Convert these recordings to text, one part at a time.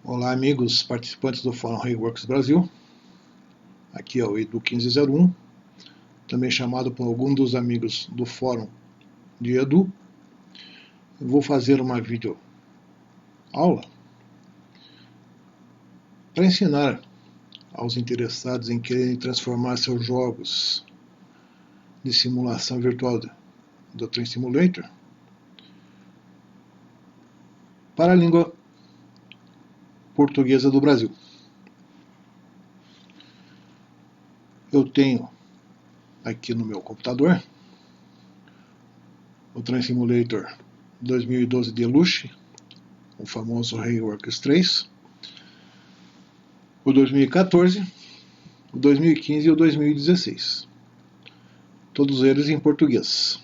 Olá, amigos participantes do Fórum Reworks Brasil. Aqui é o Edu1501, também chamado por alguns dos amigos do Fórum de Edu. Eu vou fazer uma vídeo aula para ensinar aos interessados em quererem transformar seus jogos de simulação virtual do Train Simulator para a língua portuguesa do Brasil. Eu tenho aqui no meu computador o Train Simulator 2012 Deluxe, o famoso Reworks 3, o 2014, o 2015 e o 2016. Todos eles em português.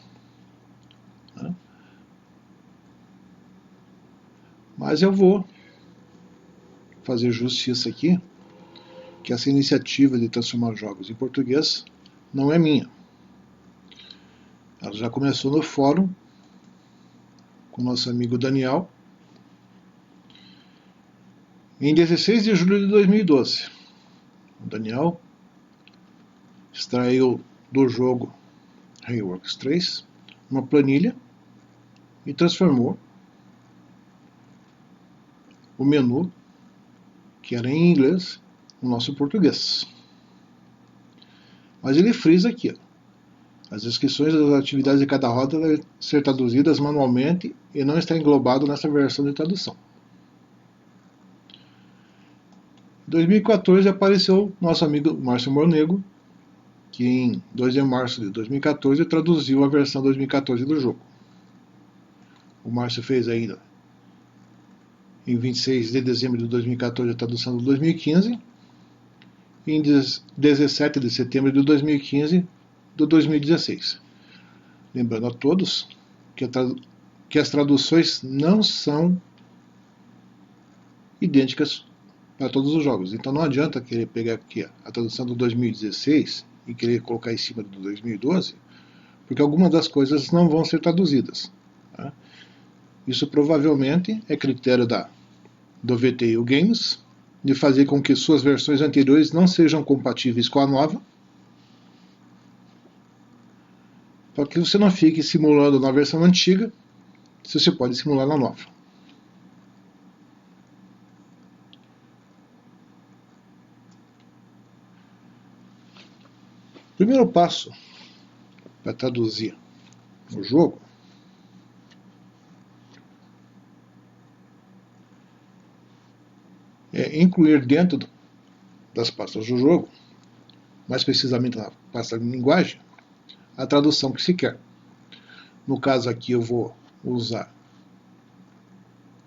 Mas eu vou fazer justiça aqui, que essa iniciativa de transformar jogos em português não é minha. Ela já começou no fórum, com nosso amigo Daniel, em 16 de julho de 2012. O Daniel extraiu do jogo Reworks 3 uma planilha e transformou o menu, que era em inglês, no nosso português. Mas ele frisa aqui: as descrições das atividades de cada roda devem ser traduzidas manualmente e não está englobado nessa versão de tradução. Em 2014 apareceu nosso amigo Márcio Mornego, que em 2 de março de 2014 traduziu a versão 2014 do jogo. O Márcio fez ainda em 26 de dezembro de 2014 a tradução do 2015 e em 17 de setembro de 2015 do 2016. Lembrando a todos que as traduções não são idênticas para todos os jogos. Então não adianta querer pegar aqui a tradução do 2016 e querer colocar em cima do 2012, porque algumas das coisas não vão ser traduzidas. Tá? Isso provavelmente é critério do VTU Games, de fazer com que suas versões anteriores não sejam compatíveis com a nova, para que você não fique simulando na versão antiga, se você pode simular na nova. O primeiro passo para traduzir o jogo é incluir dentro das pastas do jogo, mais precisamente na pasta de linguagem, a tradução que se quer. No caso aqui eu vou usar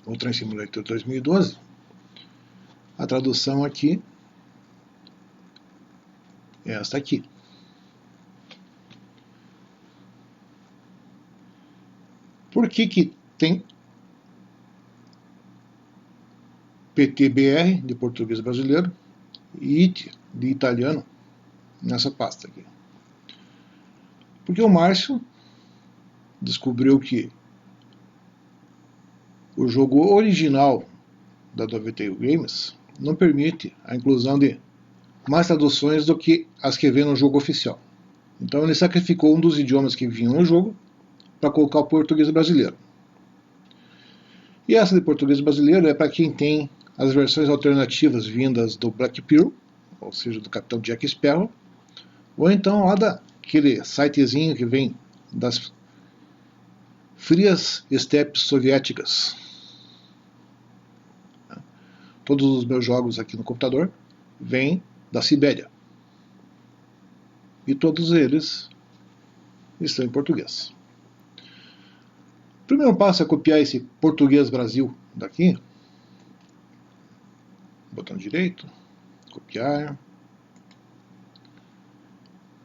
o Train Simulator 2012. A tradução aqui é esta aqui. Por que tem PTBR de português brasileiro e IT de italiano nessa pasta aqui? Porque o Márcio descobriu que o jogo original da WTU Games não permite a inclusão de mais traduções do que as que vem no jogo oficial. Então ele sacrificou um dos idiomas que vinham no jogo para colocar o português brasileiro. E essa de português brasileiro é para quem tem as versões alternativas vindas do Black Pearl, ou seja, do Capitão Jack Sparrow, ou então lá daquele sitezinho que vem das frias estepes soviéticas. Todos os meus jogos aqui no computador vêm da Sibéria. E todos eles estão em português. O primeiro passo é copiar esse português Brasil daqui. Botão direito, copiar.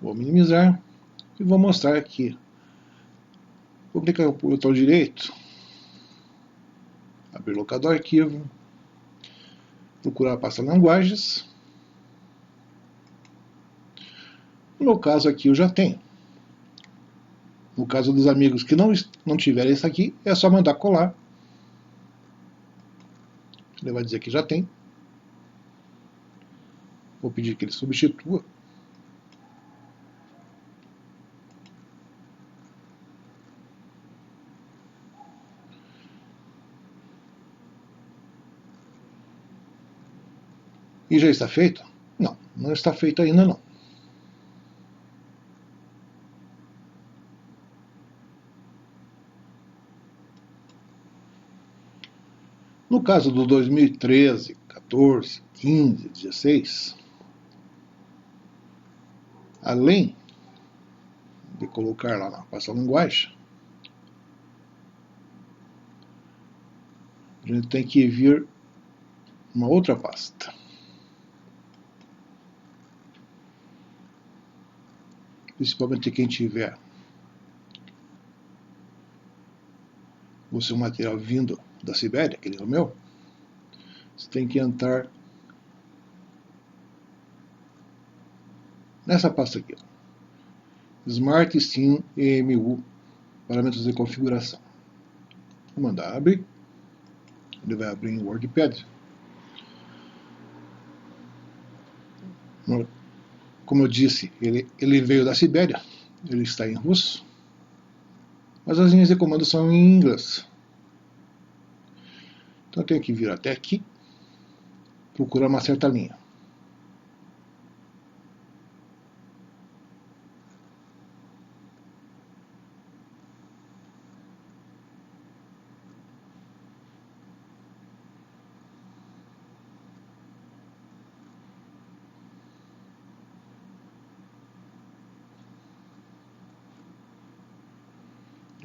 Vou minimizar e vou mostrar aqui. Vou clicar no botão direito, abrir locador arquivo, procurar a pasta linguagens. No meu caso aqui eu já tenho. No caso dos amigos que não tiverem isso aqui, é só mandar colar. Ele vai dizer que já tem. Vou pedir que ele substitua. E já está feito? Não, não está feito ainda não. No caso do 2013, 14, 15, 16, além de colocar lá na pasta linguagem, a gente tem que vir uma outra pasta. Principalmente quem tiver o seu material vindo da Sibéria, que nem o meu, você tem que entrar nessa pasta aqui, ó. Smart Sim EMU, parâmetros de configuração. Vou mandar abrir. Ele vai abrir em WordPad. Como eu disse, ele veio da Sibéria, ele está em russo, mas as linhas de comando são em inglês. Então eu tenho que vir até aqui, procurar uma certa linha.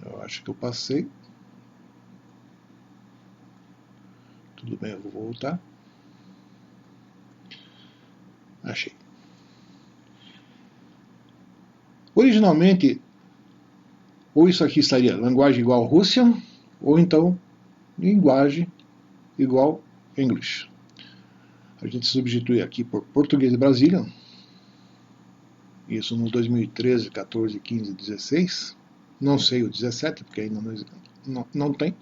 Eu acho que eu passei. Tudo bem, eu vou voltar. Achei. Originalmente, ou isso aqui estaria linguagem igual Russian, ou então linguagem igual English. A gente substitui aqui por português de Brasília. Isso no 2013, 14, 15, 16. Não sei o 17, porque ainda não tem.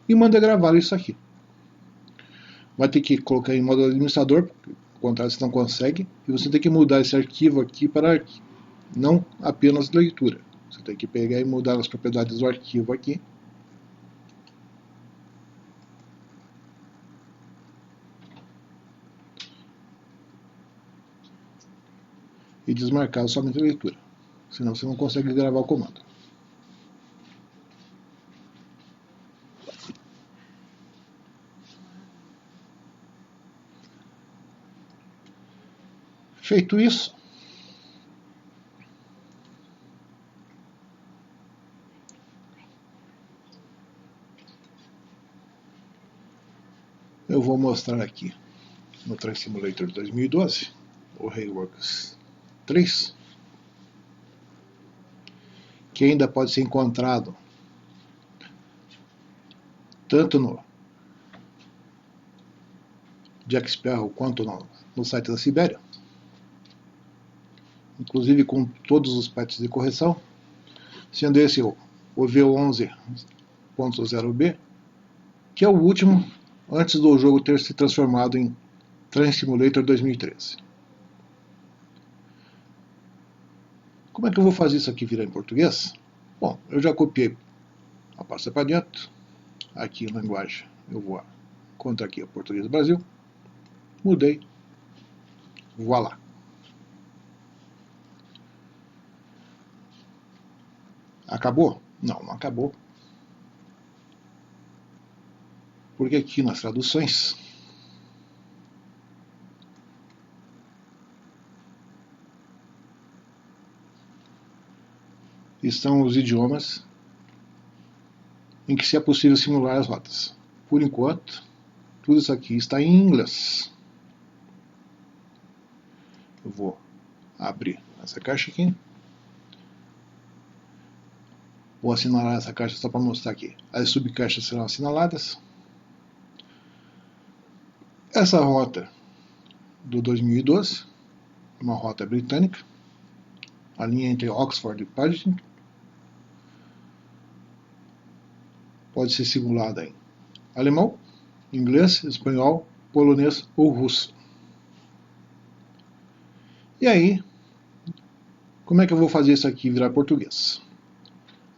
E manda gravar isso aqui. Vai ter que colocar em modo administrador, porque ao contrário você não consegue. E você tem que mudar esse arquivo aqui para não apenas leitura. Você tem que pegar e mudar as propriedades do arquivo aqui. E desmarcar somente a leitura. Senão você não consegue gravar o comando. Feito isso, eu vou mostrar aqui no Train Simulator 2012, o Hayworks 3, que ainda pode ser encontrado tanto no Jack Sparrow quanto no site da Sibéria, inclusive com todos os patches de correção, sendo esse o V11.0B, que é o último antes do jogo ter se transformado em Train Simulator 2013. Como é que eu vou fazer isso aqui virar em português? Bom, eu já copiei a pasta para dentro. Aqui em linguagem eu vou contra aqui o português do Brasil. Mudei. Voilá. Acabou? Não, não acabou. Porque aqui nas traduções estão os idiomas em que se é possível simular as rotas. Por enquanto, tudo isso aqui está em inglês. Eu vou abrir essa caixa aqui. Vou assinalar essa caixa só para mostrar aqui. As subcaixas serão assinaladas. Essa rota do 2012, uma rota britânica, a linha entre Oxford e Paddington, pode ser simulada em alemão, inglês, espanhol, polonês ou russo. E aí, como é que eu vou fazer isso aqui virar português?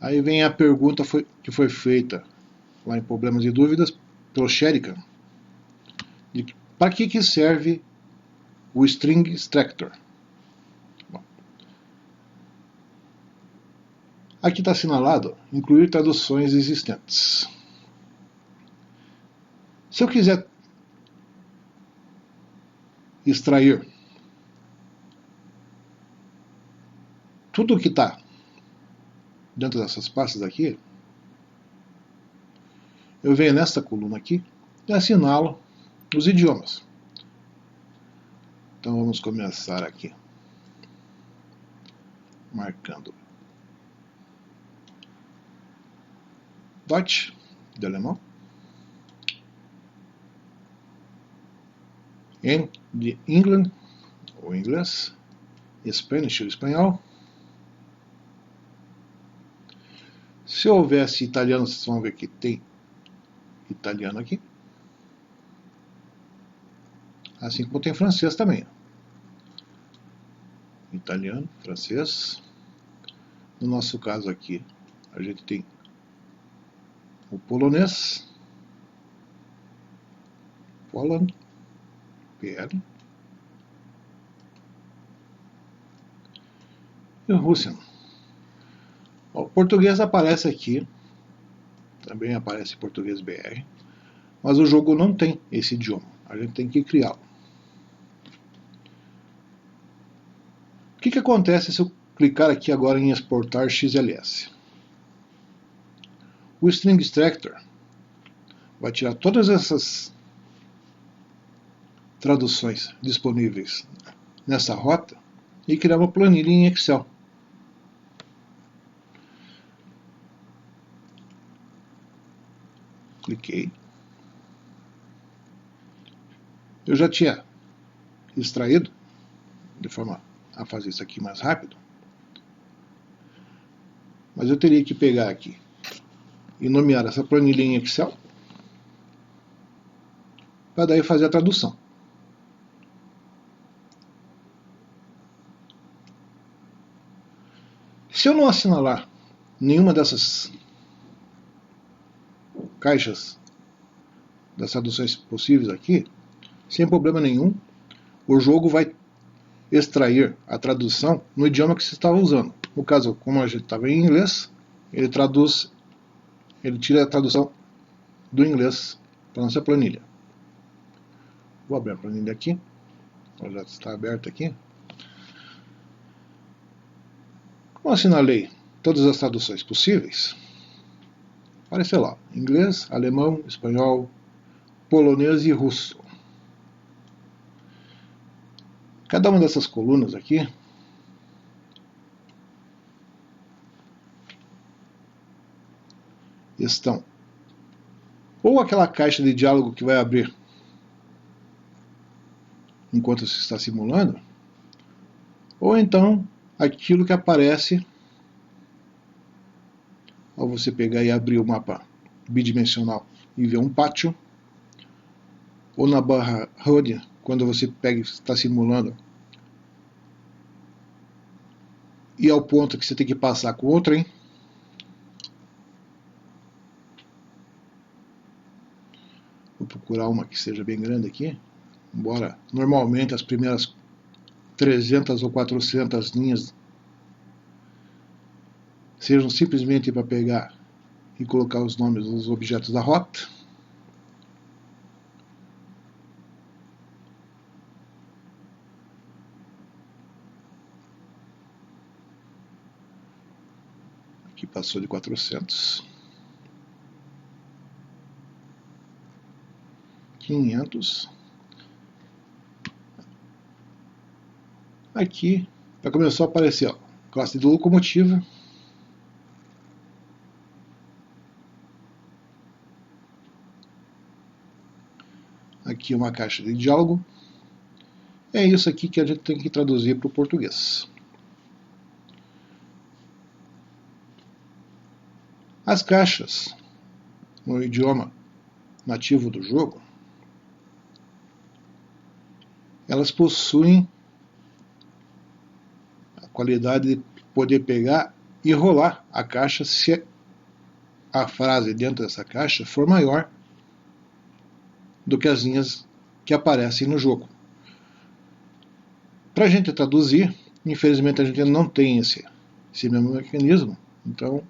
Aí vem a pergunta que foi feita lá em Problemas e Dúvidas pelo Sherikan, de para que serve o String Extractor. Bom, aqui está assinalado incluir traduções existentes. Se eu quiser extrair tudo o que está dentro dessas pastas aqui, eu venho nesta coluna aqui e assinalo os idiomas. Então vamos começar aqui, marcando Deutsch, de alemão, N de England, ou inglês, Spanish, o espanhol. Se houvesse italiano, vocês vão ver que tem italiano aqui. Assim como tem francês também. Italiano, francês. No nosso caso aqui, a gente tem o polonês, Poland, PL, e o Russian. O português aparece aqui, também aparece português BR, mas o jogo não tem esse idioma, a gente tem que criá-lo. O que acontece se eu clicar aqui agora em exportar XLS? O String Extractor vai tirar todas essas traduções disponíveis nessa rota e criar uma planilha em Excel. Cliquei. Eu já tinha extraído, de forma a fazer isso aqui mais rápido, mas eu teria que pegar aqui e nomear essa planilha em Excel para daí fazer a tradução. Se eu não assinalar nenhuma dessas caixas das traduções possíveis aqui, sem problema nenhum, o jogo vai extrair a tradução no idioma que você estava usando. No caso, como a gente estava em inglês, ele tira a tradução do inglês para a nossa planilha. Vou abrir a planilha aqui, ela já está aberta aqui. Como assinalei todas as traduções possíveis, apareceu lá, inglês, alemão, espanhol, polonês e russo. Cada uma dessas colunas aqui estão ou aquela caixa de diálogo que vai abrir enquanto se está simulando, ou então aquilo que aparece ao você pegar e abrir o mapa bidimensional e ver um pátio, ou na barra HUD, quando você pega e está simulando, e ao ponto que você tem que passar com o trem. Vou procurar uma que seja bem grande aqui, embora normalmente as primeiras 300 ou 400 linhas sejam simplesmente para pegar e colocar os nomes dos objetos da rota. Aqui passou de 400. 500. Aqui já começou a aparecer, ó, classe de locomotiva. Aqui uma caixa de diálogo. É isso aqui que a gente tem que traduzir para o português. As caixas no idioma nativo do jogo, elas possuem a qualidade de poder pegar e rolar a caixa se a frase dentro dessa caixa for maior do que as linhas que aparecem no jogo. Para a gente traduzir, infelizmente a gente não tem esse mesmo mecanismo, então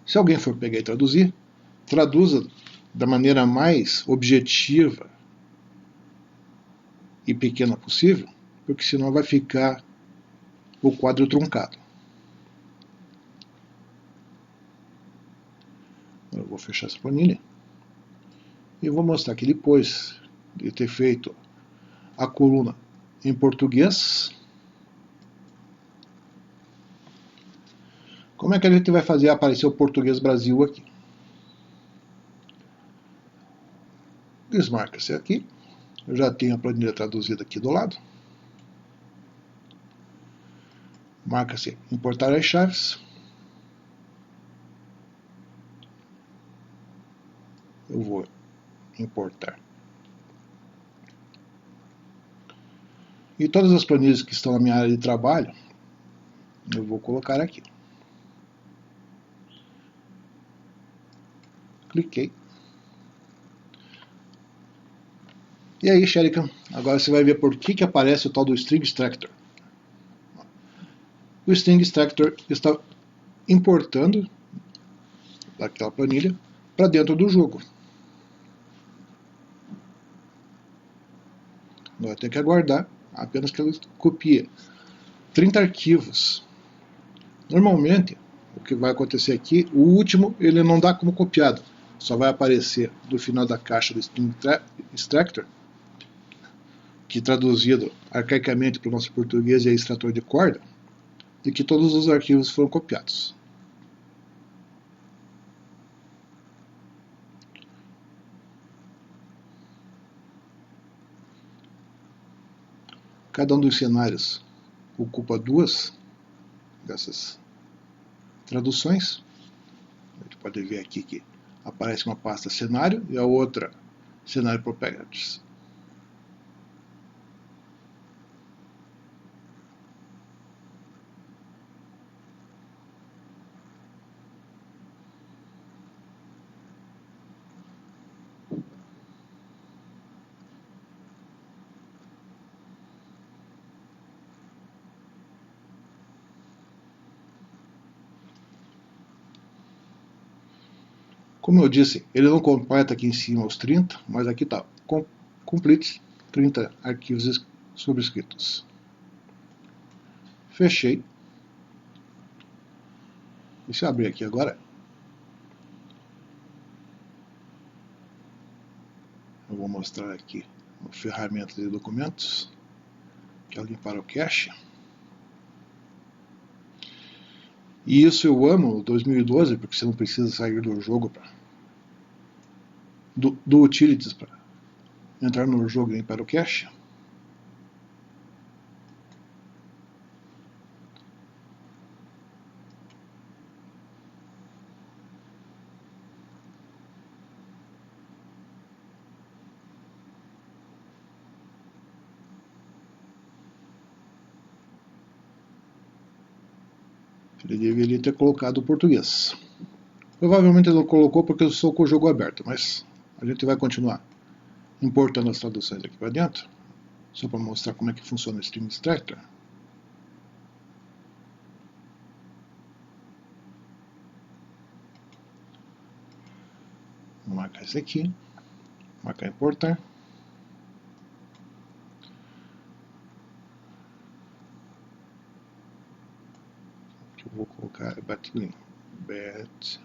se alguém for pegar e traduzir, traduza da maneira mais objetiva e pequena possível, porque senão vai ficar o quadro truncado. Eu vou fechar essa planilha e vou mostrar que depois de ter feito a coluna em português, como é que a gente vai fazer aparecer o português Brasil aqui? Desmarca-se aqui. Eu já tenho a planilha traduzida aqui do lado. Marca-se importar as chaves. Eu vou importar. E todas as planilhas que estão na minha área de trabalho, eu vou colocar aqui. Cliquei. E aí, Sherikan, agora você vai ver por que aparece o tal do String Extractor. O String Extractor está importando daquela planilha para dentro do jogo. Agora tem que aguardar apenas que ele copie 30 arquivos. Normalmente, o que vai acontecer aqui, o último ele não dá como copiado, só vai aparecer do final da caixa do String Extractor, que traduzido arcaicamente para o nosso português é extrator de corda, e que todos os arquivos foram copiados. Cada um dos cenários ocupa duas dessas traduções. A gente pode ver aqui que aparece uma pasta cenário e a outra cenário properties. Como eu disse, ele não completa aqui em cima os 30, mas aqui está, complete 30 arquivos subscritos. Fechei. E se eu abrir aqui agora, eu vou mostrar aqui a ferramenta de documentos, que é limpar o cache. E isso eu amo o 2012, porque você não precisa sair do jogo do Utilities para entrar no jogo e limpar o cache. Ele deveria ter colocado o português. Provavelmente ele não colocou porque eu estou com o jogo aberto, mas a gente vai continuar importando as traduções aqui para dentro, só para mostrar como é que funciona o String Extractor. Vou marcar esse aqui, marcar importar. Eu vou colocar batlin bat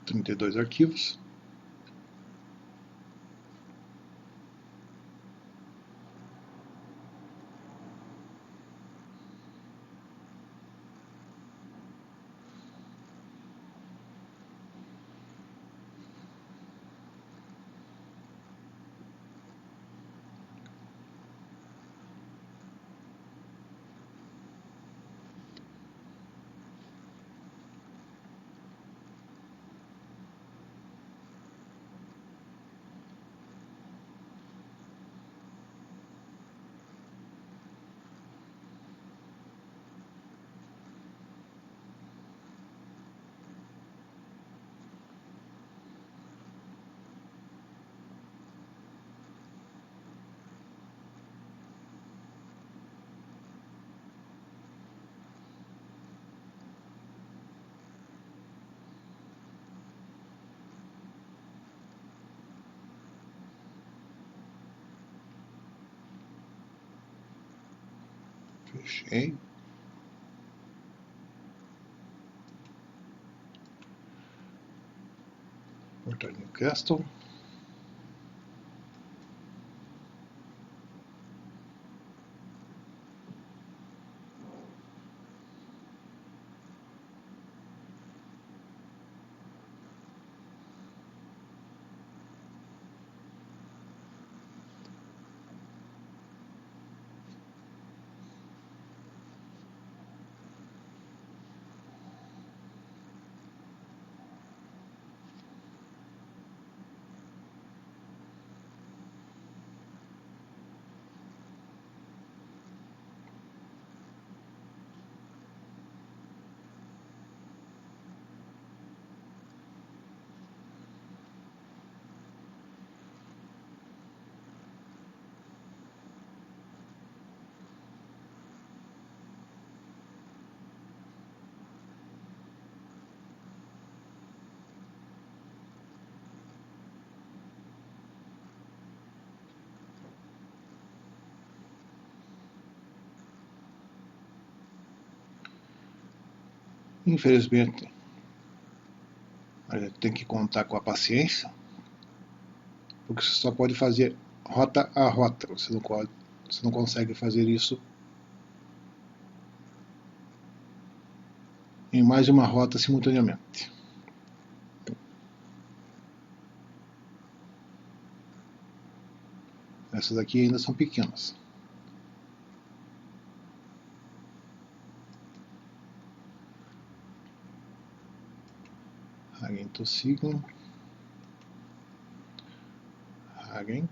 32 arquivos. Fechei. Portar Newcastle. Infelizmente, a gente tem que contar com a paciência, porque você só pode fazer rota a rota, você não consegue fazer isso em mais de uma rota simultaneamente. Essas aqui ainda são pequenas. Hagen Tossigen. Hagen.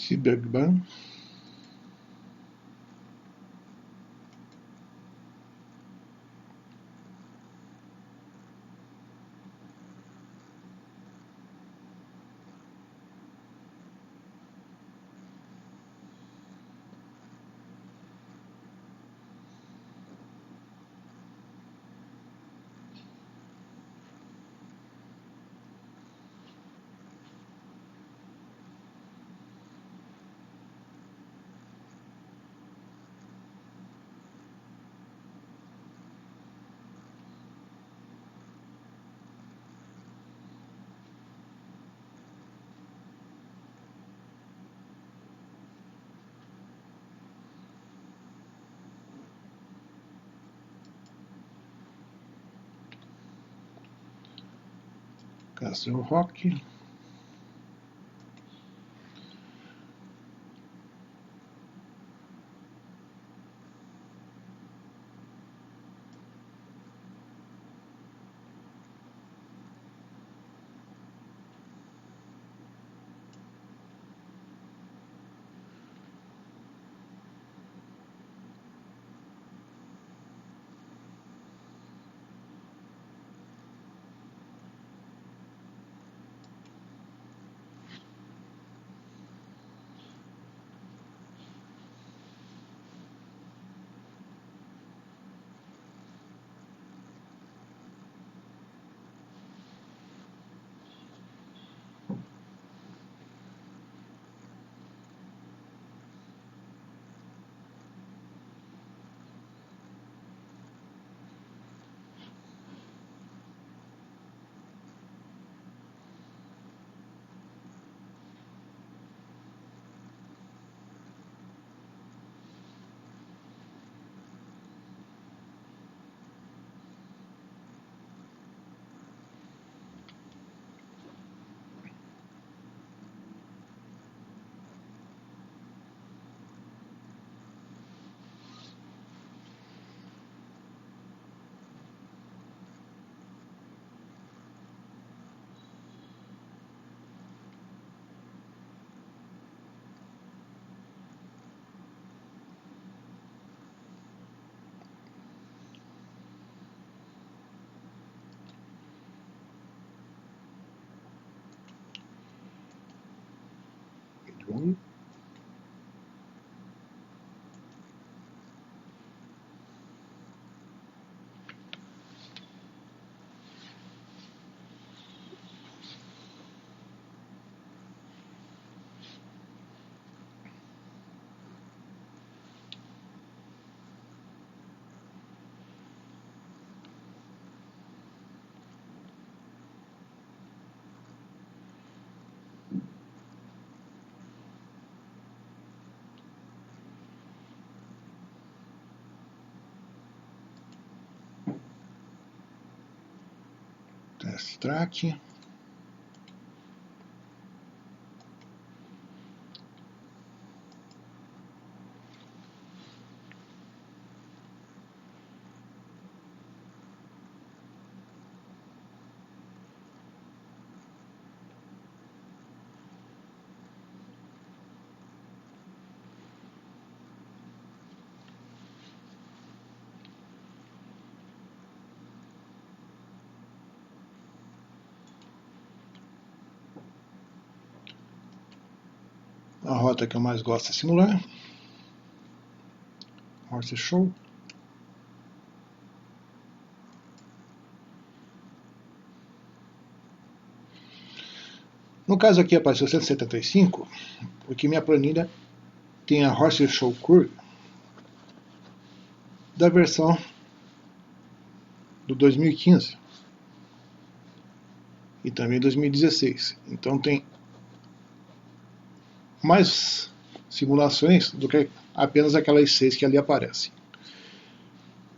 Cyberban. Castle Rock. longo. Test track. A rota que eu mais gosto é simular. Horse Show. No caso aqui apareceu 175, porque minha planilha tem a Horse Show Curve da versão do 2015 e também 2016. Então tem mais simulações do que apenas aquelas 6 que ali aparecem.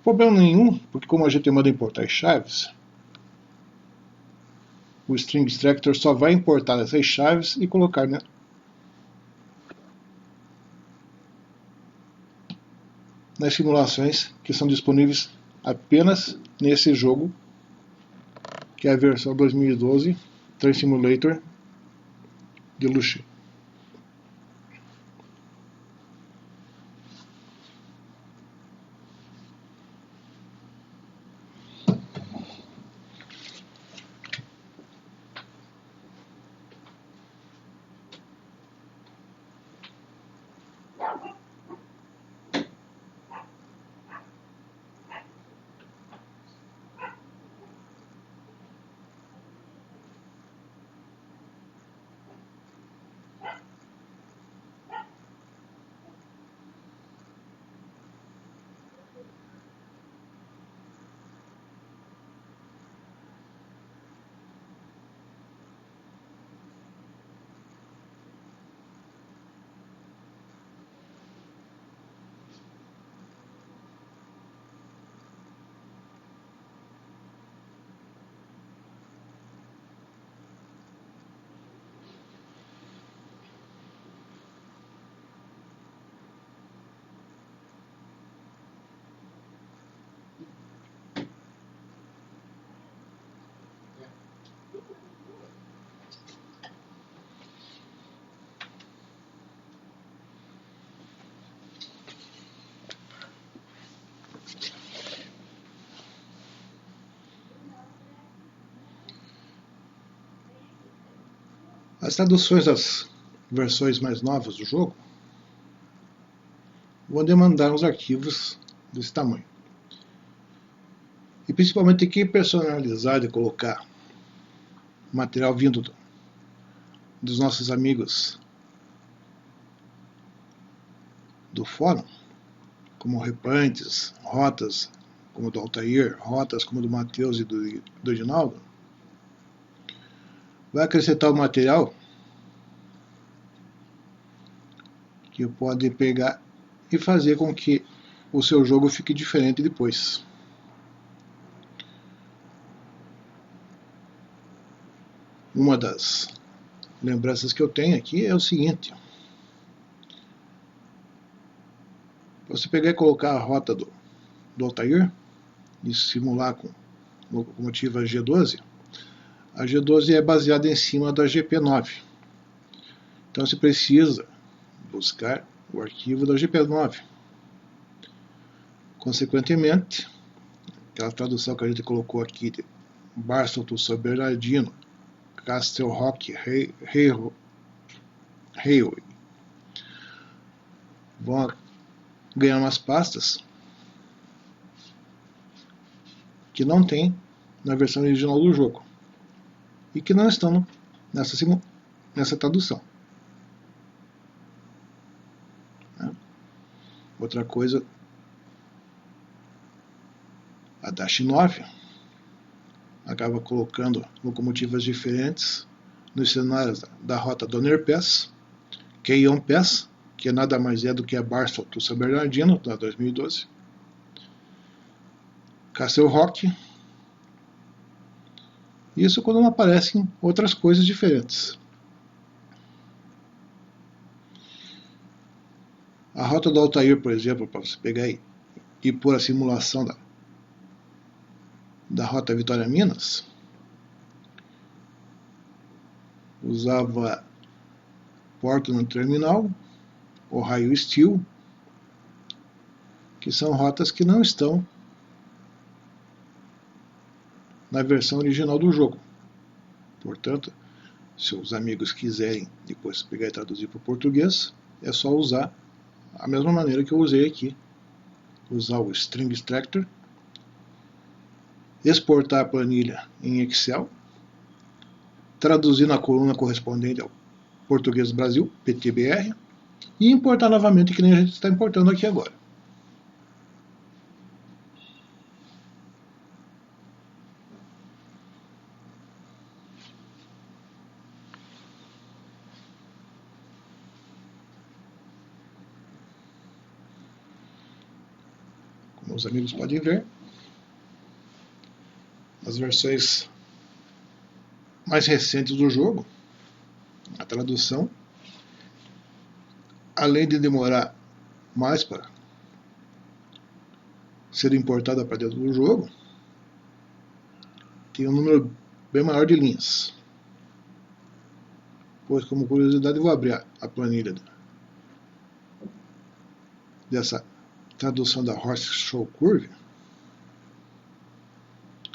Problema nenhum, porque como a gente manda importar as chaves, o String Extractor só vai importar essas chaves e colocar, né, nas simulações que são disponíveis apenas nesse jogo, que é a versão 2012 Train Simulator Deluxe. As traduções das versões mais novas do jogo vão demandar uns arquivos desse tamanho. E principalmente tem que personalizar e colocar material vindo dos nossos amigos do fórum, como repantes, rotas como do Altair, rotas como do Matheus e do Edinaldo. Vai acrescentar o material que pode pegar e fazer com que o seu jogo fique diferente depois. Uma das lembranças que eu tenho aqui é o seguinte: você pegar e colocar a rota do Altair e simular com locomotiva G12, a G12 é baseada em cima da GP9. Então você precisa buscar o arquivo da GP9. Consequentemente, aquela tradução que a gente colocou aqui de Barstow to San Bernardino, Castle Rock Railway, vão ganhar umas pastas que não tem na versão original do jogo e que não estão nessa tradução. Outra coisa, a Dash 9 acaba colocando locomotivas diferentes nos cenários da rota Donner Pass, Keyon Pass, que nada mais é do que a Barstow do San Bernardino, da 2012, Castle Rock. Isso quando não aparecem outras coisas diferentes. A rota do Altair, por exemplo, para você pegar e pôr a simulação da rota Vitória Minas, usava Portland Terminal, Ohio Steel, que são rotas que não estão na versão original do jogo. Portanto, se os amigos quiserem depois pegar e traduzir para o português, é só usar a mesma maneira que eu usei aqui. Usar o String Extractor, exportar a planilha em Excel, traduzir na coluna correspondente ao Português Brasil, PTBR, e importar novamente, que nem a gente está importando aqui agora. Como os amigos podem ver, as versões mais recentes do jogo, a tradução, além de demorar mais para ser importada para dentro do jogo, tem um número bem maior de linhas. Pois, como curiosidade, eu vou abrir a planilha dessa tradução da Horse Show Curve,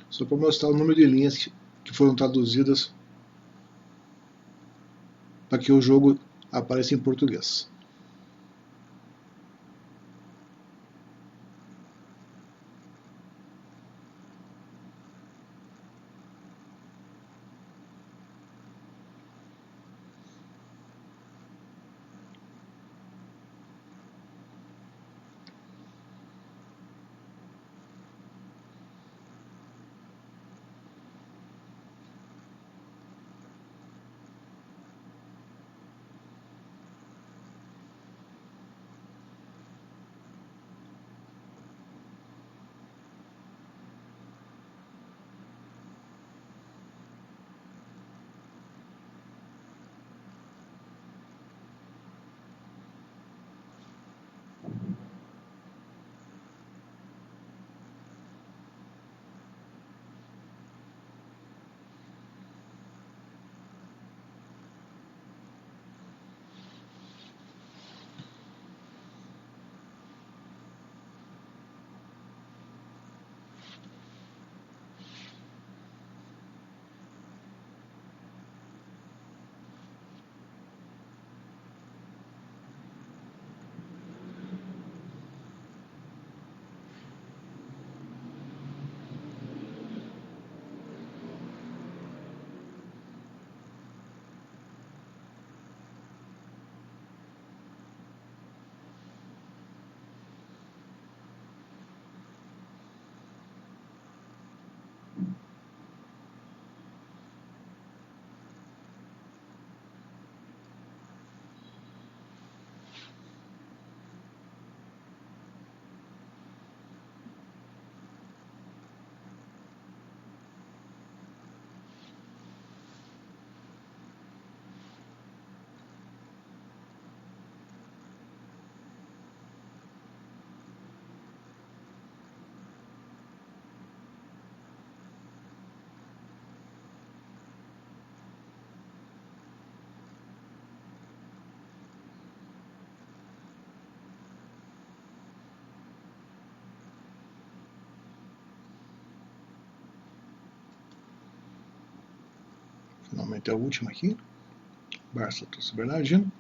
só para mostrar o número de linhas que foram traduzidas para que o jogo apareça em português. Finalmente a última aqui, Barstow do San Bernardino.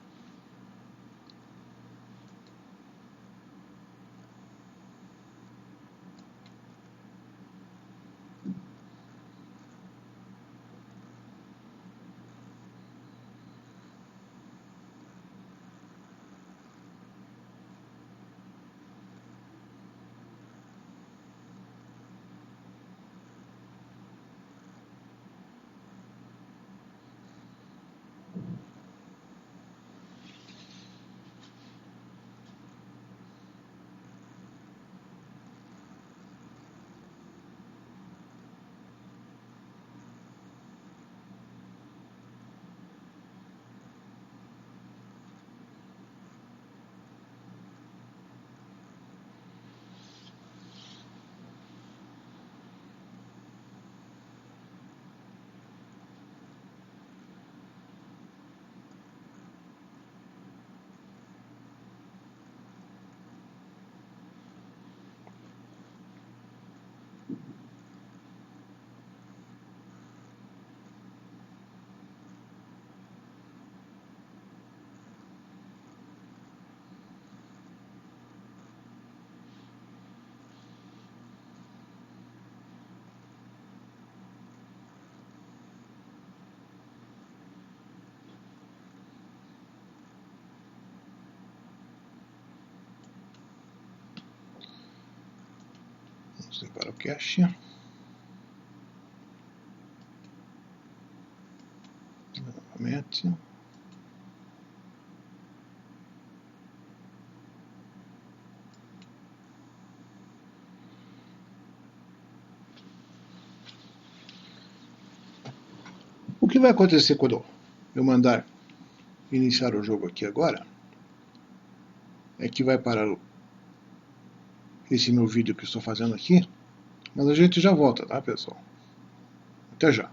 Separar o cache. Novamente. O que vai acontecer quando eu mandar iniciar o jogo aqui agora é que vai parar esse meu vídeo que eu estou fazendo aqui, mas a gente já volta, tá, pessoal? Até já.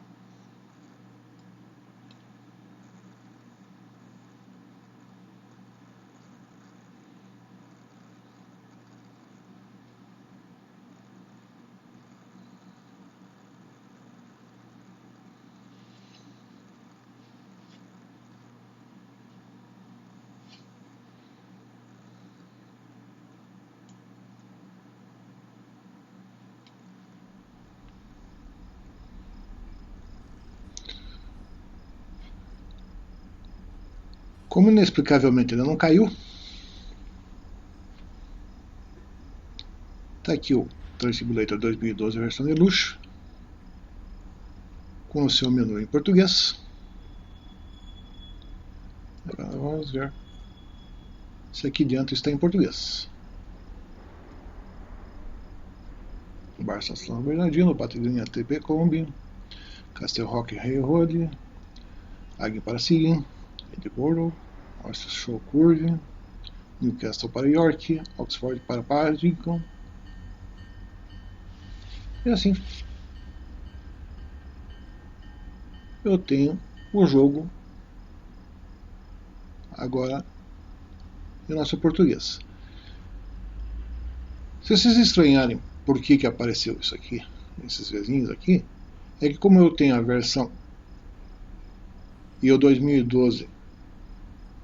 Como inexplicavelmente ele não caiu, está aqui o Train Simulator 2012 versão de luxo, com o seu menu em português. Agora vamos ver se aqui dentro está em português. Barça São Bernardino, Patrícia TP Combi, Castle Rock Railroad, Águia para Sigin, Edinburgh, Horse Show Curve, Newcastle para York, Oxford para Paddington. E assim eu tenho o jogo agora em nosso português. Se vocês estranharem por que apareceu isso aqui, esses vizinhos aqui, é que como eu tenho a versão e o 2012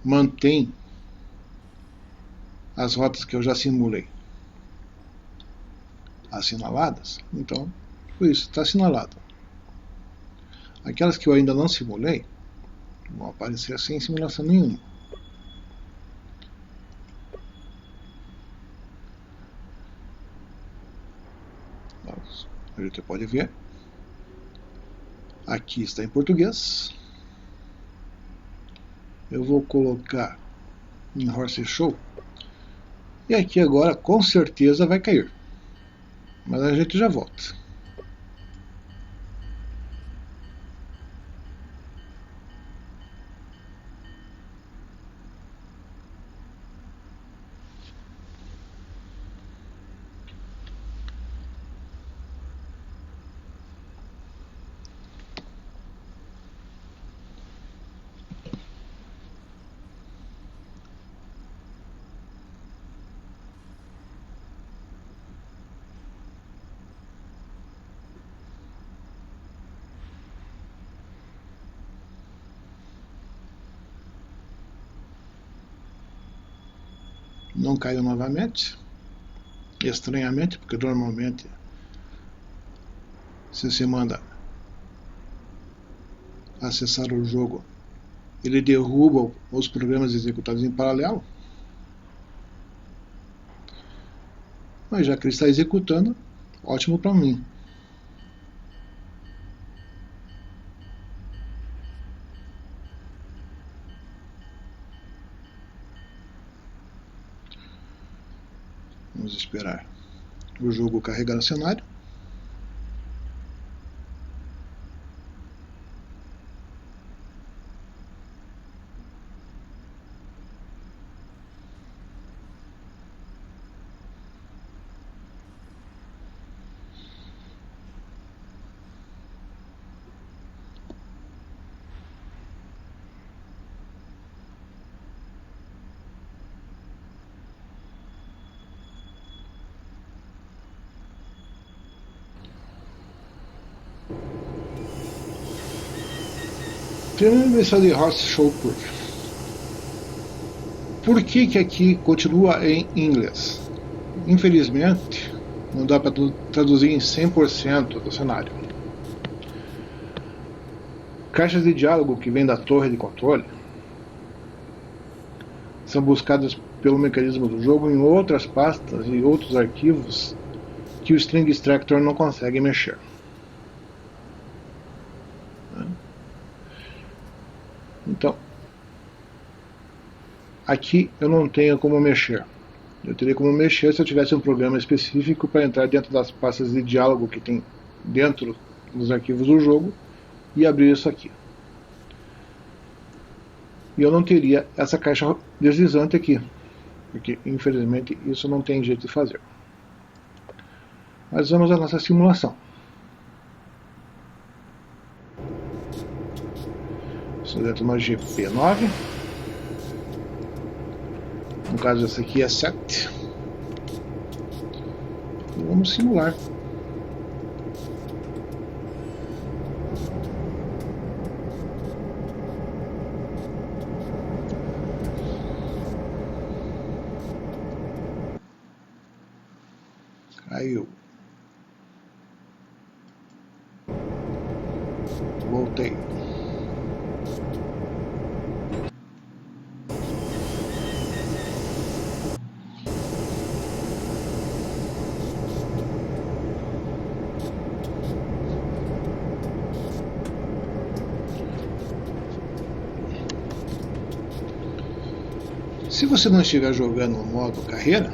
mantém as rotas que eu já simulei assinaladas, então por isso está assinalado. Aquelas que eu ainda não simulei vão aparecer sem simulação nenhuma. A gente pode ver, aqui está em português. Eu vou colocar em Horse Show e aqui agora com certeza vai cair, mas a gente já volta. Não caiu novamente, estranhamente, porque normalmente se você manda acessar o jogo, ele derruba os programas executados em paralelo. Mas já que ele está executando, ótimo para mim. Vamos esperar o jogo carregar o cenário. Primeiro isso de Horse Show Curve. Por que aqui continua em inglês? Infelizmente, não dá para traduzir em 100% do cenário. Caixas de diálogo que vêm da torre de controle são buscadas pelo mecanismo do jogo em outras pastas e outros arquivos que o String Extractor não consegue mexer. Então, aqui eu não tenho como mexer. Eu teria como mexer se eu tivesse um programa específico para entrar dentro das pastas de diálogo que tem dentro dos arquivos do jogo e abrir isso aqui. E eu não teria essa caixa deslizante aqui, porque infelizmente isso não tem jeito de fazer. Mas vamos à nossa simulação. Seleta uma GP9. No caso, essa aqui é 7. E vamos simular. Caiu. Voltei. Se você não estiver jogando no modo carreira,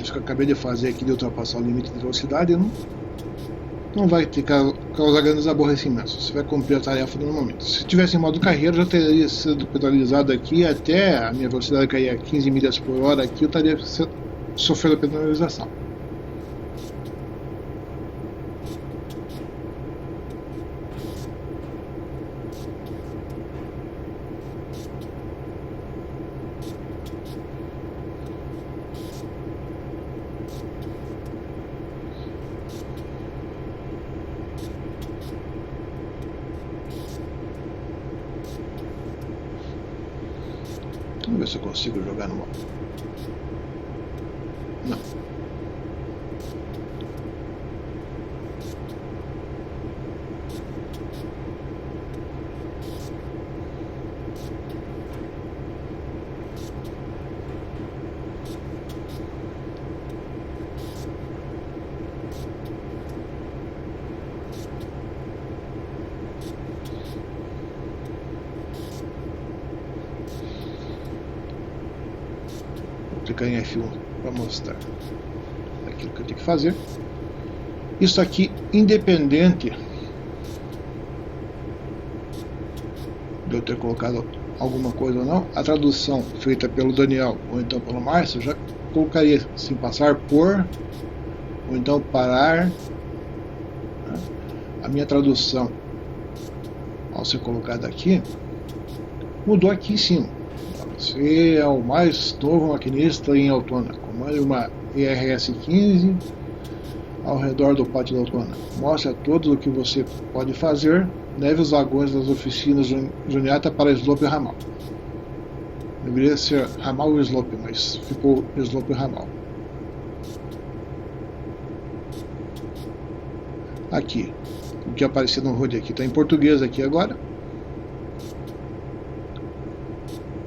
isso que eu acabei de fazer aqui de ultrapassar o limite de velocidade, não vai causar grandes aborrecimentos. Você vai cumprir a tarefa normalmente. Se tivesse em modo carreira, já teria sido penalizado aqui até a minha velocidade cair a 15 milhas por hora aqui, eu estaria sofrendo penalização. Vamos ver se eu consigo jogar no modo. Não. Clicar em F1 para mostrar aquilo que eu tenho que fazer. Isso aqui, independente de eu ter colocado alguma coisa ou não, a tradução feita pelo Daniel ou então pelo Márcio, já colocaria assim, passar por, ou então parar. A minha tradução, ao ser colocada aqui, mudou aqui em cima. Você é o mais novo maquinista em Altona. Comande uma IRS-15 ao redor do pátio da Altona. Mostre a todos o que você pode fazer. Leve os vagões das oficinas Juniata para Slope e Ramal. Deveria ser Ramal e Slope, mas ficou Slope e Ramal. Aqui, o que apareceu no HUD aqui está em português aqui agora.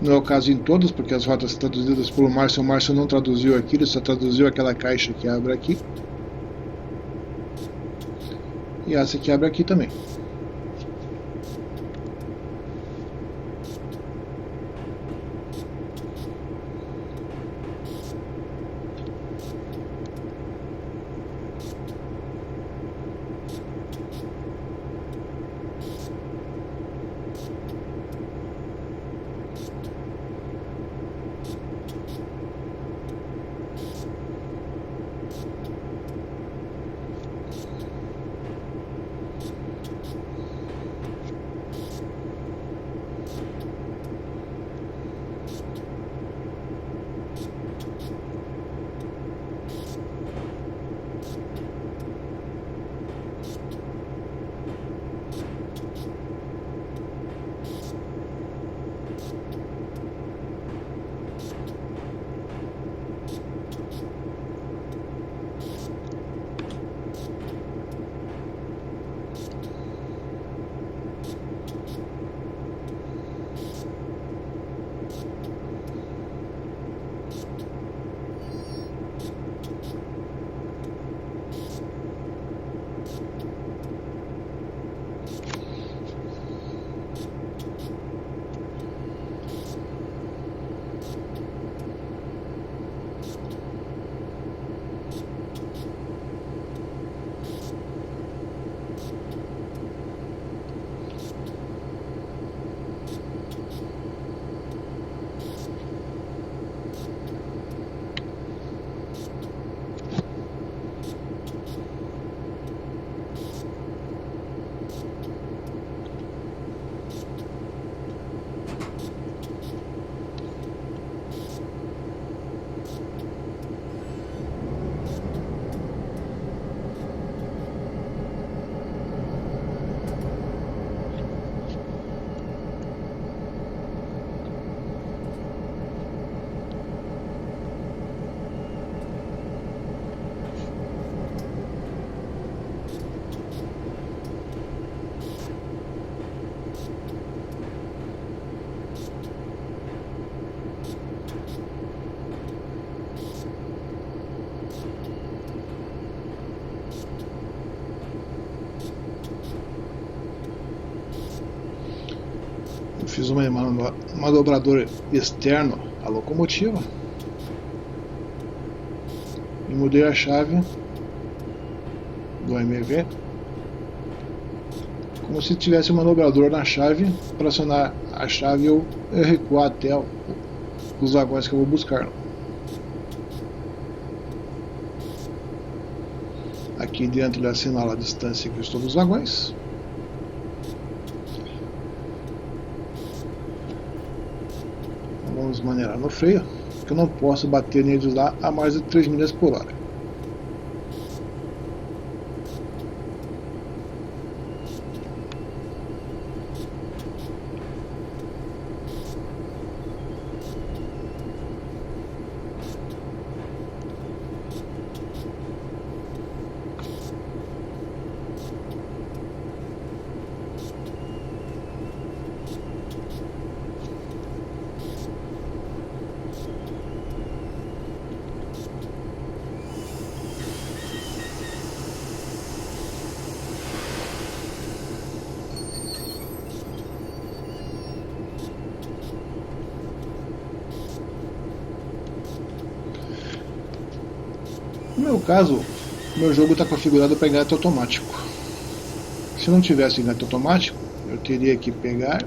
Não é o caso em todos, porque as rotas traduzidas pelo Márcio, o Márcio não traduziu aqui, ele só traduziu aquela caixa que abre aqui. E essa que abre aqui também. fiz um manobrador externo à locomotiva e mudei a chave do AMV como se tivesse um manobrador na chave. Para acionar a chave eu recuar até os vagões que eu vou buscar. Aqui dentro ele assinala a distância que eu estou dos vagões. Vamos maneirar no freio, porque eu não posso bater neles lá a mais de 3 milhas por hora. No meu caso, meu jogo está configurado para engate automático. Se não tivesse engate automático, eu teria que pegar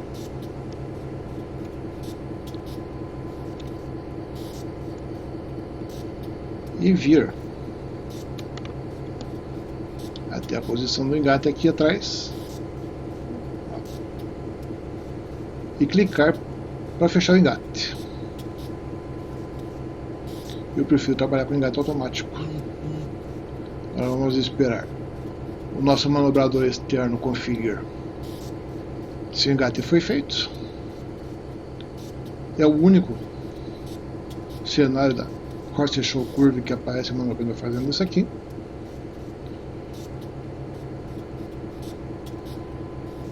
e vir até a posição do engate aqui atrás e clicar para fechar o engate. Eu prefiro trabalhar com engate automático. Agora vamos esperar o nosso manobrador externo configure se o engate foi feito. É o único cenário da Horse Show Curve que aparece o manobrador fazendo isso aqui.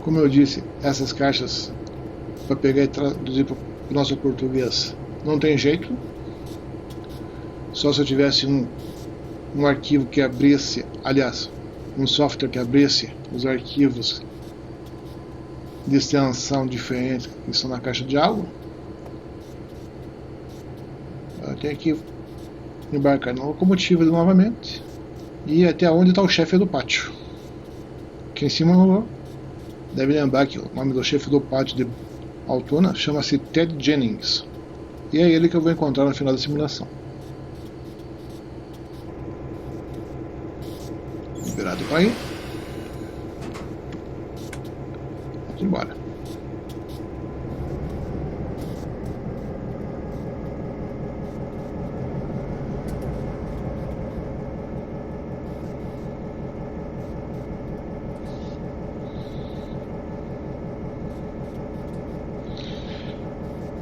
Como eu disse, essas caixas para pegar e traduzir para o nosso português não tem jeito. Só se eu tivesse um arquivo que abrisse, aliás, um software que abrisse os arquivos de extensão diferentes que estão na caixa de diálogo. Eu tenho que embarcar na locomotiva novamente e ir até onde está o chefe do pátio. Aqui em cima deve lembrar que o nome do chefe do pátio de Altona chama-se Ted Jennings, e é ele que eu vou encontrar no final da simulação. Liberado para ir. Vamos embora.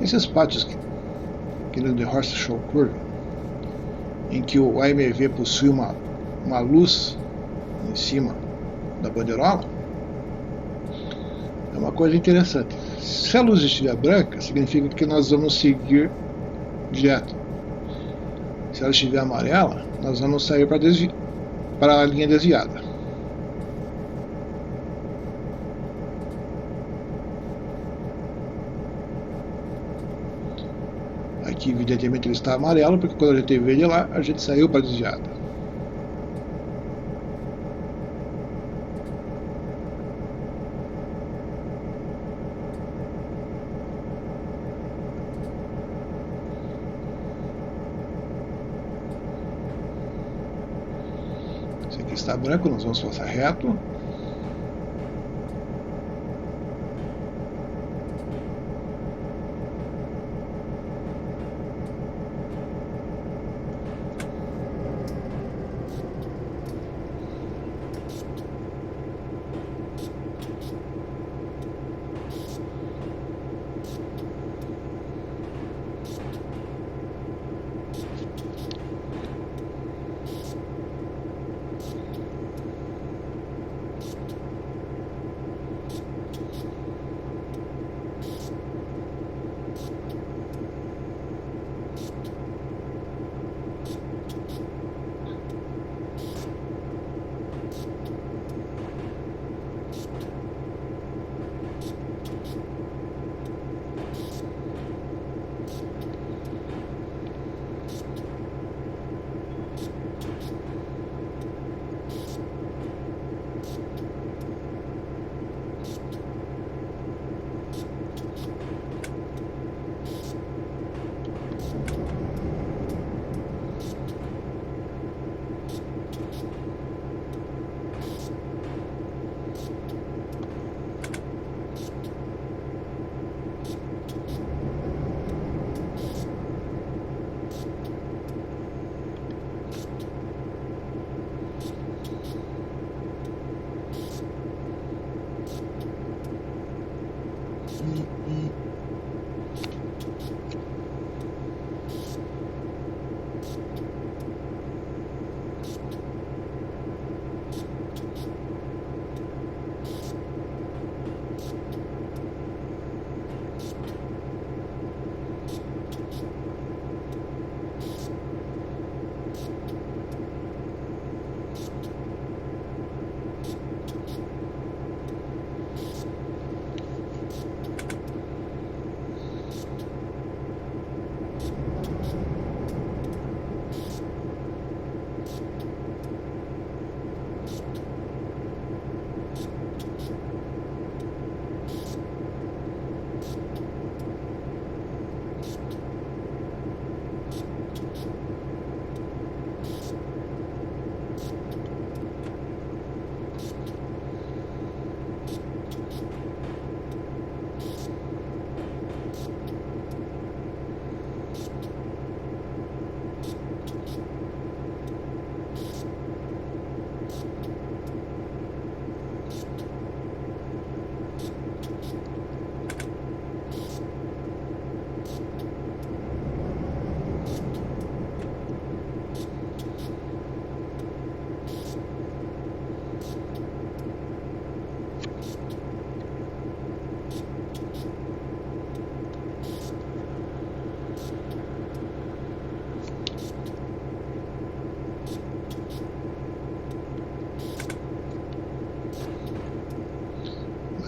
Esses pátios aqui no The Horse Show Curve, em que o AMV possui uma luz em cima da bandeirola, é uma coisa interessante. Se a luz estiver branca, significa que nós vamos seguir direto. Se ela estiver amarela, nós vamos sair para a linha desviada. Aqui evidentemente ele está amarelo, porque quando a gente veio de lá, a gente saiu para a desviada. Esse aqui está branco, nós vamos passar reto.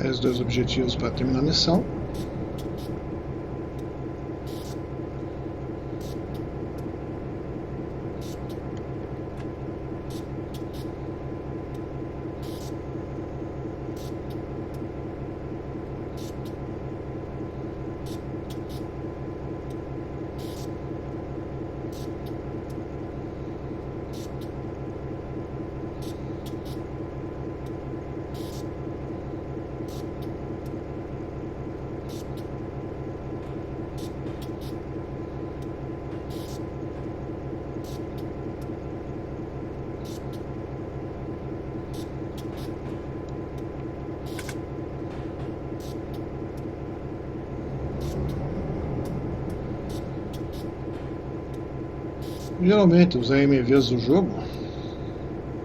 Mais 2 objetivos para terminar a missão. Geralmente os AMVs do jogo,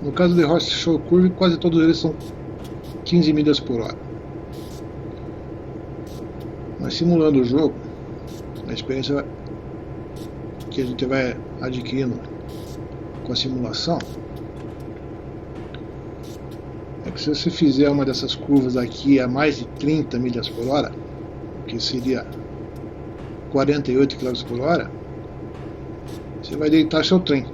no caso de Horse Show Curve, quase todos eles são 15 milhas por hora. Mas simulando o jogo, a experiência que a gente vai adquirindo com a simulação é que se você fizer uma dessas curvas aqui a mais de 30 milhas por hora, que seria 48 km por hora, você vai deitar seu trem.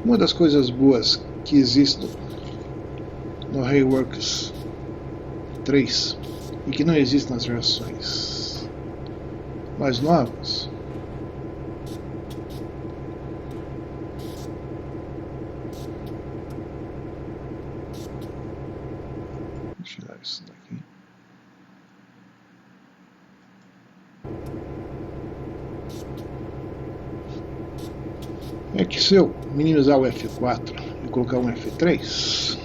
Uma das coisas boas que existem no Hayworks 3 e que não existe nas versões mais novas tirar isso daqui. É que se eu minimizar o F4 e colocar um F3,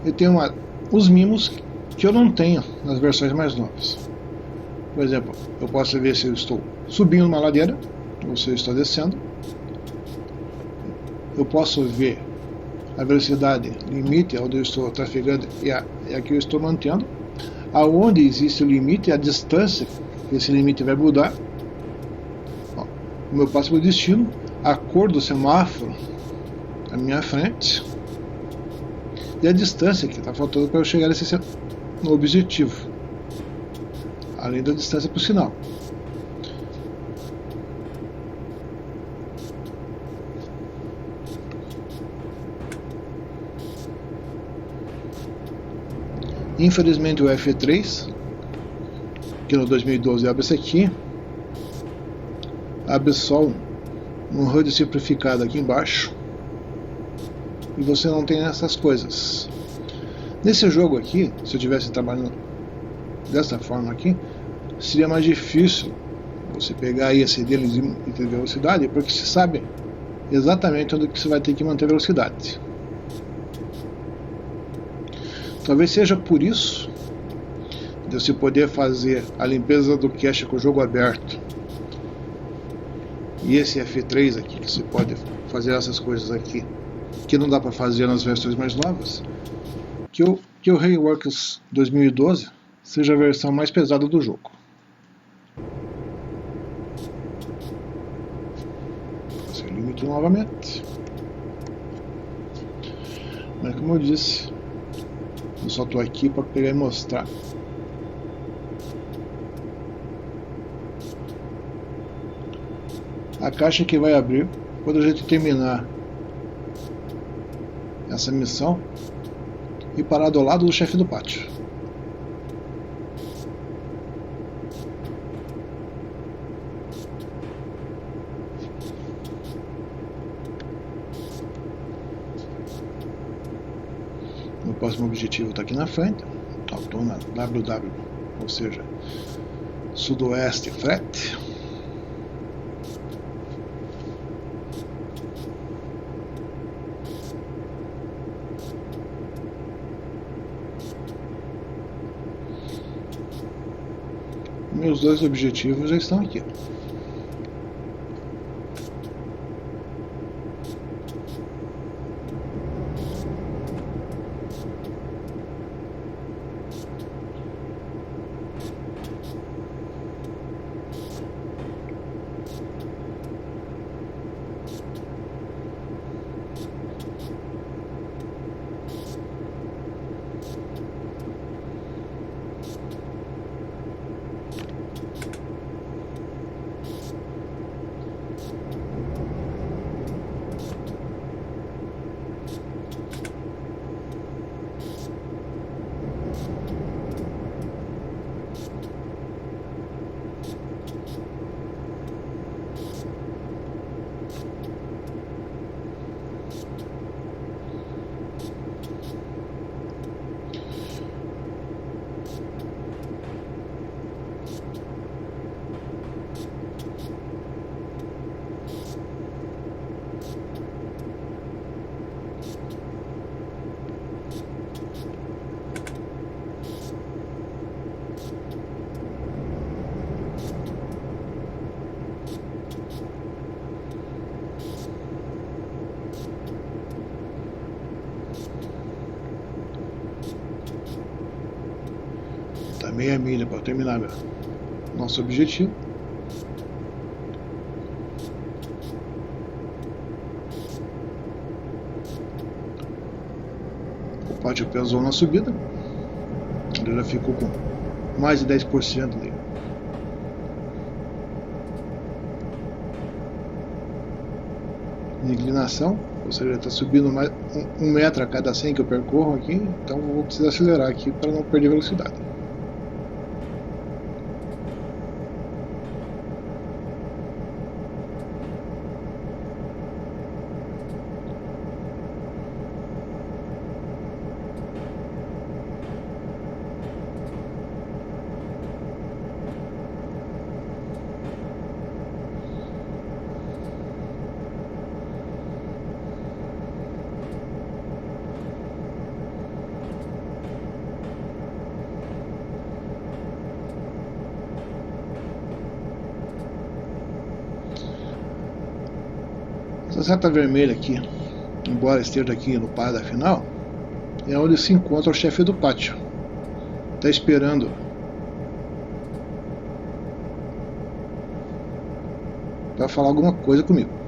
eu tenho os mimos que eu não tenho nas versões mais novas. Por exemplo, eu posso ver se eu estou subindo uma ladeira ou se eu estou descendo. Eu posso ver a velocidade limite onde eu estou trafegando e a que eu estou mantendo, aonde existe o limite, a distância que esse limite vai mudar, o meu próximo destino, a cor do semáforo à minha frente e a distância que está faltando para eu chegar no objetivo, além da distância para o sinal. Infelizmente o F3, que no 2012 abre esse aqui, abre só um HUD simplificado aqui embaixo, e você não tem essas coisas. Nesse jogo aqui, se eu estivesse trabalhando dessa forma aqui, seria mais difícil você pegar aí esse deles e ter velocidade, é porque você sabe exatamente onde que você vai ter que manter a velocidade. Talvez seja por isso de você poder fazer a limpeza do cache com o jogo aberto e esse F3 aqui, que você pode fazer essas coisas aqui que não dá para fazer nas versões mais novas, que o Reworks 2012 seja a versão mais pesada do jogo. Fazer o limite novamente. Mas como eu disse, eu só estou aqui para pegar e mostrar. A caixa que vai abrir quando a gente terminar essa missão e parar do lado do chefe do pátio. O próximo objetivo está aqui na frente. Estou na WW, ou seja, sudoeste frete. Meus dois objetivos já estão aqui. Meia milha para terminar nosso objetivo. O pátio pesou na subida. Ele já ficou com mais de 10% de inclinação, ou seja, está subindo mais um metro a cada 100 que eu percorro aqui, então vou precisar acelerar aqui para não perder velocidade. Essa seta vermelha aqui, embora esteja aqui no par da final, é onde se encontra o chefe do pátio. Está esperando para falar alguma coisa comigo.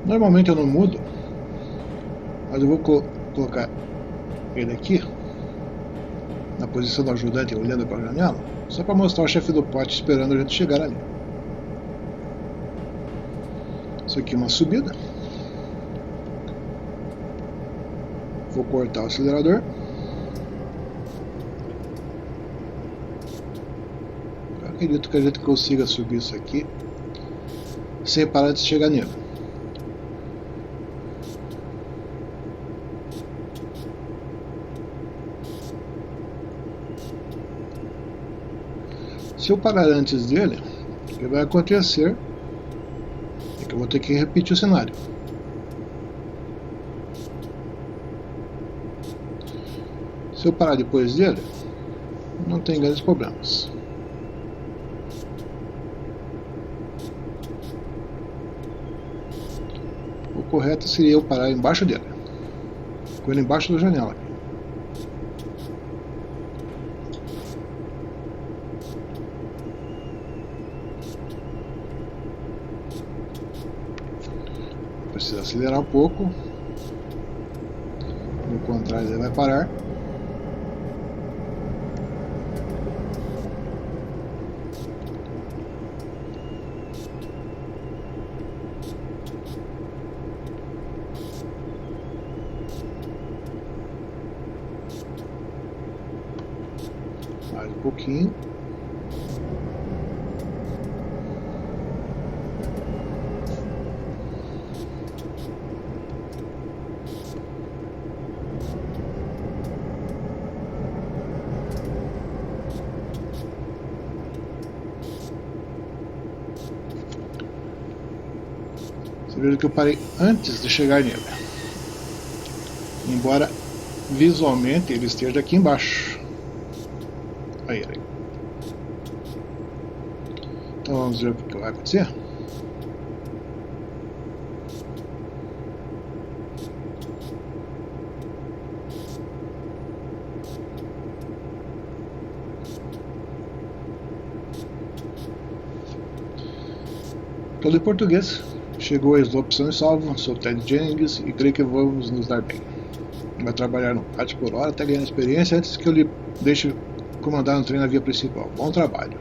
Normalmente eu não mudo, mas eu vou colocar ele aqui, na posição do ajudante, olhando para a janela, só para mostrar o chefe do pote esperando a gente chegar ali. Isso aqui é uma subida. Vou cortar o acelerador. Eu acredito que a gente consiga subir isso aqui sem parar de chegar nele. Se eu parar antes dele, o que vai acontecer é que eu vou ter que repetir o cenário. Se eu parar depois dele, não tem grandes problemas. O correto seria eu parar embaixo dele, com ele embaixo da janela. Precisa acelerar um pouco. No contrário, ele vai parar. Mais um pouquinho. Você veja que eu parei antes de chegar nele, embora visualmente ele esteja aqui embaixo. Aí. Então vamos ver o que vai acontecer. Todo em português. Chegou a opção e salvo. Sou Ted Jennings e creio que vamos nos dar bem. Vai trabalhar no pátio por hora até ganhar experiência antes que eu lhe deixe comandar no trem na via principal. Bom trabalho.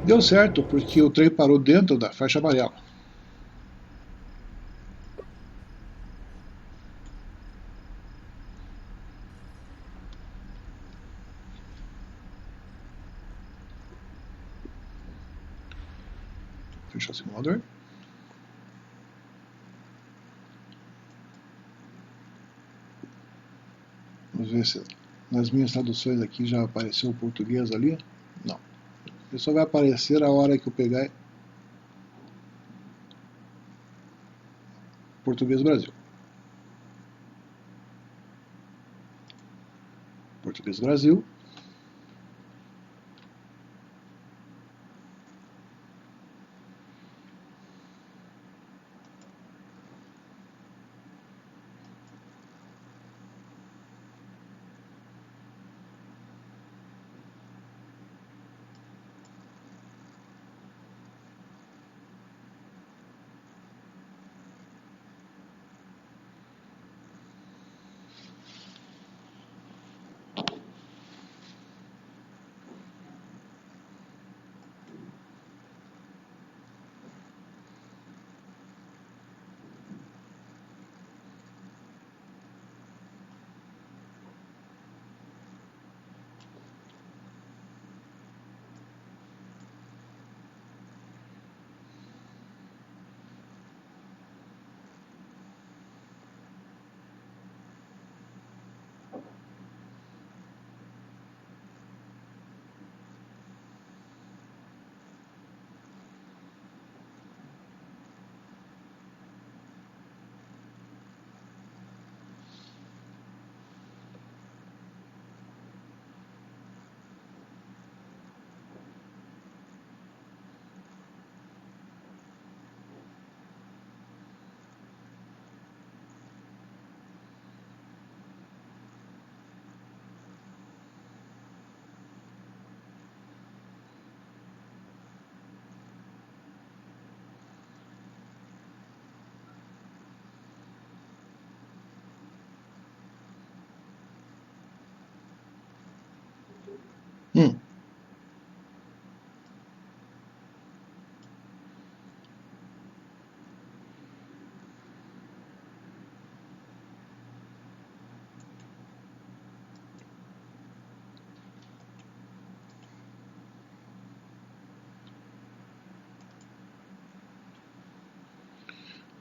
Deu certo porque o trem parou dentro da faixa amarela. Fechar o simulador. Vamos ver se nas minhas traduções aqui já apareceu o português ali. Não. Ele só vai aparecer a hora que eu pegar Português Brasil. Português Brasil.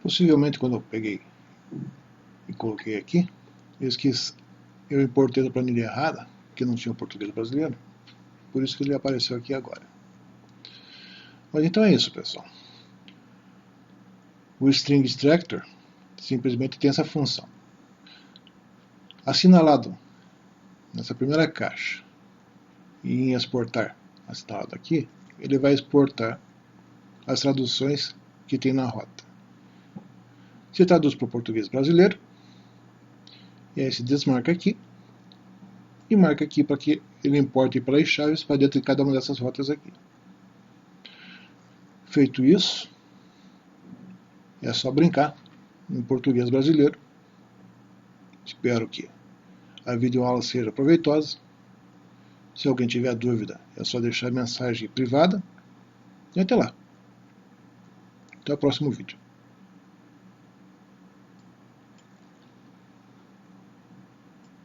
Possivelmente quando eu peguei e coloquei aqui, eu importei a planilha errada, que não tinha o português brasileiro, por isso que ele apareceu aqui agora. Mas então é isso, pessoal. O String Extractor simplesmente tem essa função. Assinalado nessa primeira caixa e em exportar assinalado aqui, ele vai exportar as traduções que tem na rota. Se traduz para o português brasileiro, e aí se desmarca aqui e marca aqui para que ele importe para as chaves para dentro de cada uma dessas rotas aqui. Feito isso, é só brincar em português brasileiro. Espero que a videoaula seja proveitosa. Se alguém tiver dúvida, é só deixar mensagem privada. E até lá. Até o próximo vídeo.